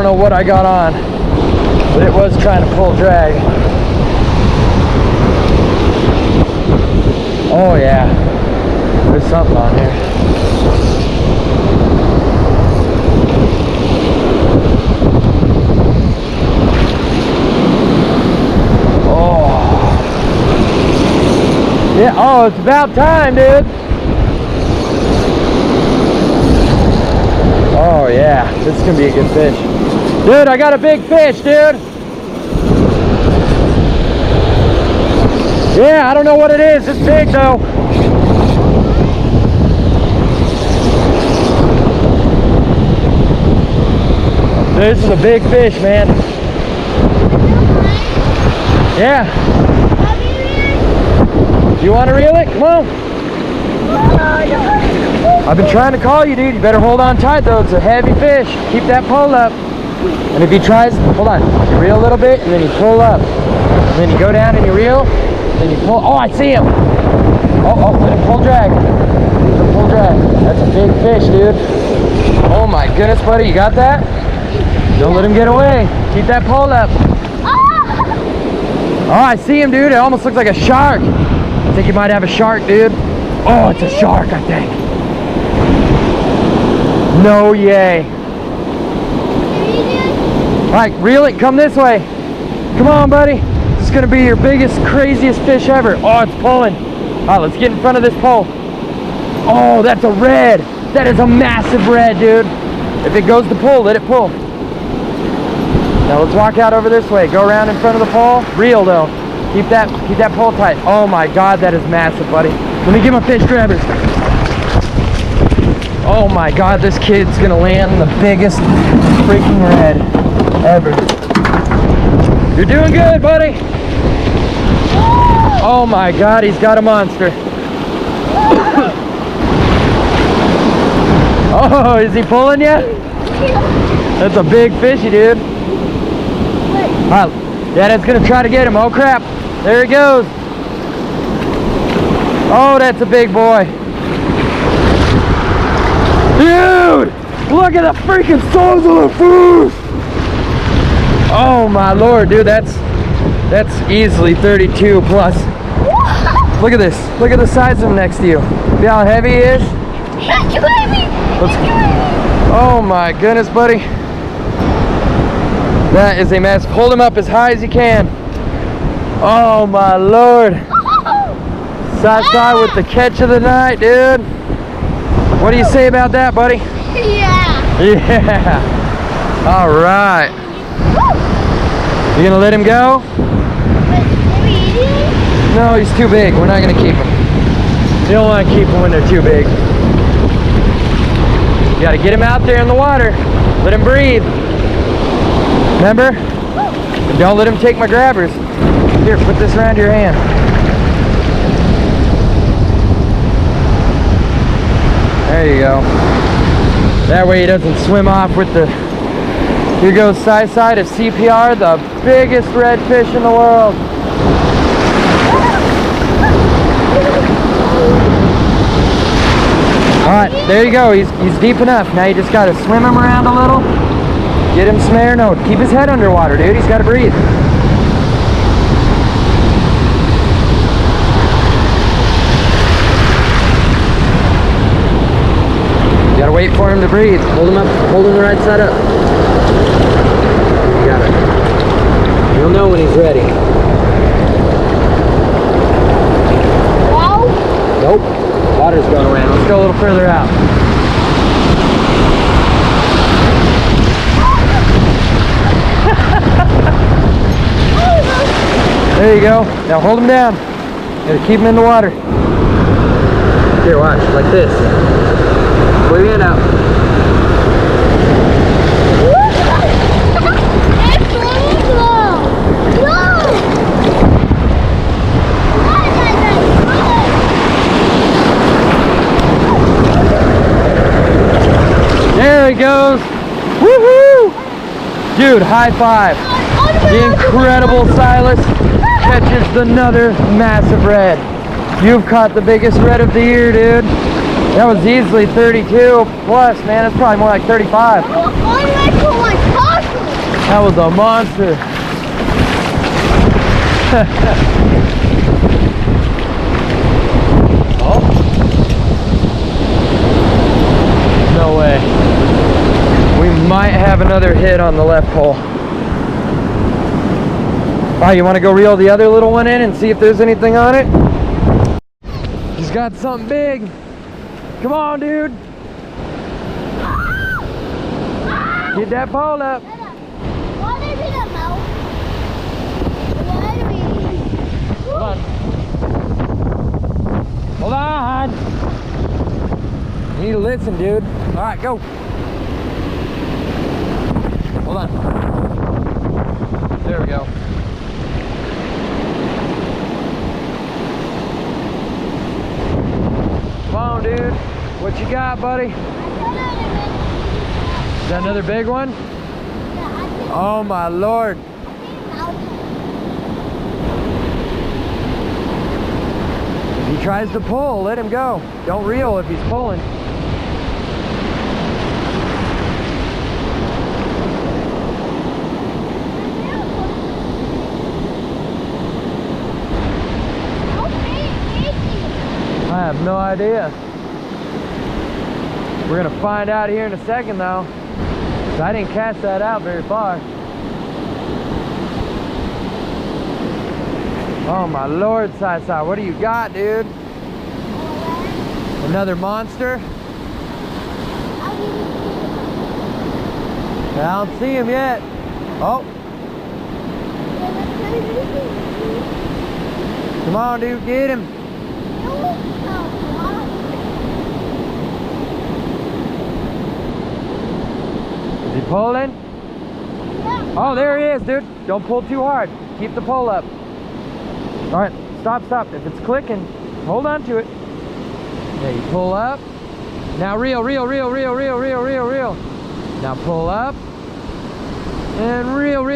don't know what I got on, but it was trying to pull drag. Oh yeah, there's something on here. Oh. Yeah, oh, it's about time, dude. Oh yeah, this is gonna be a good fish. Dude, I got a big fish, dude. Yeah, I don't know what it is. It's big though. This is a big fish, man. Yeah. You want to reel it? Come on. I've been trying to call you, dude. You better hold on tight though. It's a heavy fish. Keep that pole up. And if he tries, hold on. You reel a little bit and then you pull up. And then you go down and you reel. Then you pull. Oh, I see him. Oh, let him pull drag. Let him pull drag. That's a big fish, dude. Oh my goodness, buddy. You got that? Don't let him get away. Keep that pole up. Oh, I see him, dude. It almost looks like a shark. I think you might have a shark, dude. Oh, it's a shark, I think. No, yay. All right, reel it. Come this way. Come on, buddy. This is going to be your biggest, craziest fish ever. Oh, it's pulling. All right, let's get in front of this pole. Oh, that's a red. That is a massive red, dude. If it goes to pull, let it pull. Now let's walk out over this way. Go around in front of the pole. Reel though. Keep that pole tight. Oh my God, that is massive, buddy. Let me get my fish grabbers. Oh my God, this kid's gonna land the biggest freaking red ever. You're doing good, buddy. Oh my God, he's got a monster. Oh, is he pulling you? That's a big fishy, dude. Alright, Dad's gonna try to get him. Oh crap, there he goes. Oh, that's a big boy. Dude, look at the freaking size of the fish. Oh my Lord, dude, that's easily 32 plus. Look at this. Look at the size of him next to you. See how heavy he is? Oh my goodness, buddy. That is a mess. Hold him up as high as you can. Oh my Lord. Side with the catch of the night, dude. What do you say about that, buddy? Yeah. Yeah. All right. You gonna let him go? No, he's too big. We're not gonna keep him. You don't want to keep them when they're too big. You gotta get him out there in the water. Let him breathe. Remember? And don't let him take my grabbers. Here, put this around your hand. There you go. That way he doesn't swim off with the... Here goes side of CPR, the biggest redfish in the world. Alright, there you go. He's deep enough. Now you just gotta swim him around a little. Get him some air. No, keep his head underwater, dude. He's gotta breathe. You gotta wait for him to breathe. Hold him up. Hold him the right side up. You got it. You'll know when he's ready. Wow. Nope. Water's going around. Let's go a little further out. There you go. Now hold him down. Gotta keep him in the water. Here, watch. Like this. Pull your hand out. There he goes. Woohoo! Dude, high five. The incredible Silas catches another massive red. You've caught the biggest red of the year, dude. That was easily 32 plus, man. It's probably more like 35. I want to put my That was a monster. Oh. No way. We might have another hit on the left pole. Wow, you want to go reel the other little one in and see if there's anything on it? He's got something big. Come on, dude. Get that pole up. Hold on. Hold on. You need to listen, dude. All right, go. Hold on. There we go. Come on, dude. What you got, buddy? Is that another big one? Oh my Lord. If he tries to pull, let him go. Don't reel if he's pulling. I have no idea. We're gonna find out here in a second though. I didn't cast that out very far. Oh my Lord, Sai, what do you got, dude? Another monster? I don't see him yet. Oh. Come on, dude, get him. Is he pulling? Oh, there he is, dude. Don't pull too hard. Keep the pole up. All right, stop. If it's clicking, hold on to it. There, you pull up. Now reel. Now pull up. And reel. All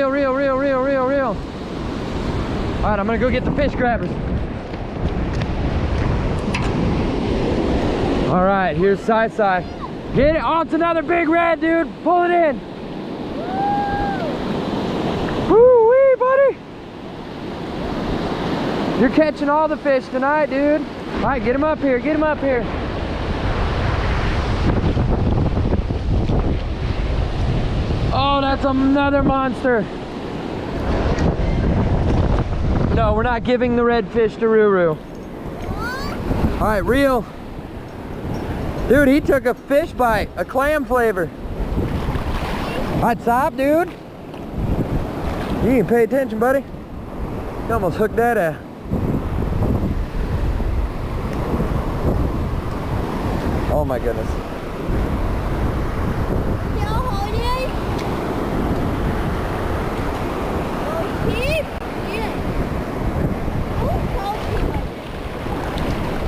right, I'm gonna go get the fish grabbers. All right, here's Sai. Get it. Oh, it's another big red, dude. Pull it in. Woo-wee, buddy. You're catching all the fish tonight, dude. All right, get him up here. Oh, that's another monster. No, we're not giving the redfish to Ruru. All right, reel. Dude, he took a fish bite, a clam flavor. All right, stop, dude. You need to pay attention, buddy. You almost hooked that out. Oh my goodness.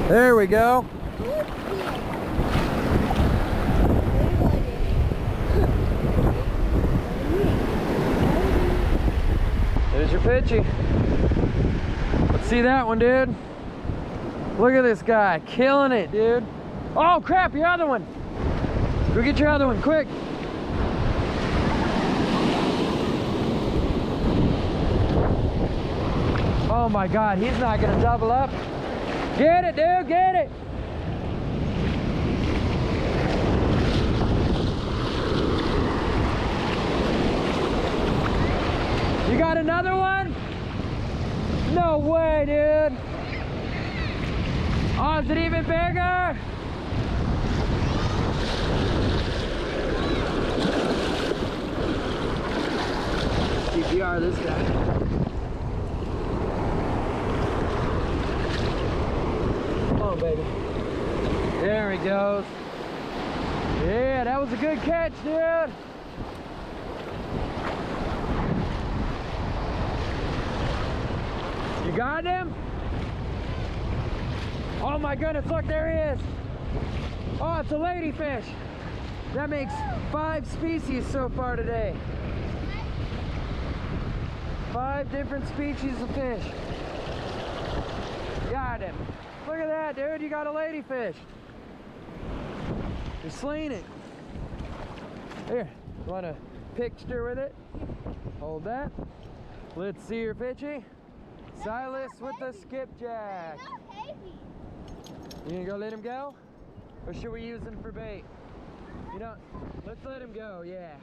There we go. There's your pitchy. Let's see that one, dude. Look at this guy, killing it, dude. Oh crap, your other one. Go get your other one, quick. Oh my God, he's not gonna double up. Get it, dude, get it. You got another one? No way, dude. Oh, is it even bigger? CPR this guy. Come on, baby. There he goes. Yeah, that was a good catch, dude. You got him? Oh my goodness, look, there he is. Oh, it's a ladyfish. That makes 5 species so far today. 5 different species of fish. Got him. Look at that, dude, you got a ladyfish. You're slaying it. Here, you wanna picture with it. Hold that. Let's see your fishy. Silas with the skipjack. They're not heavy. You gonna go let him go? Or should we use him for bait? You know, let's let him go, yeah.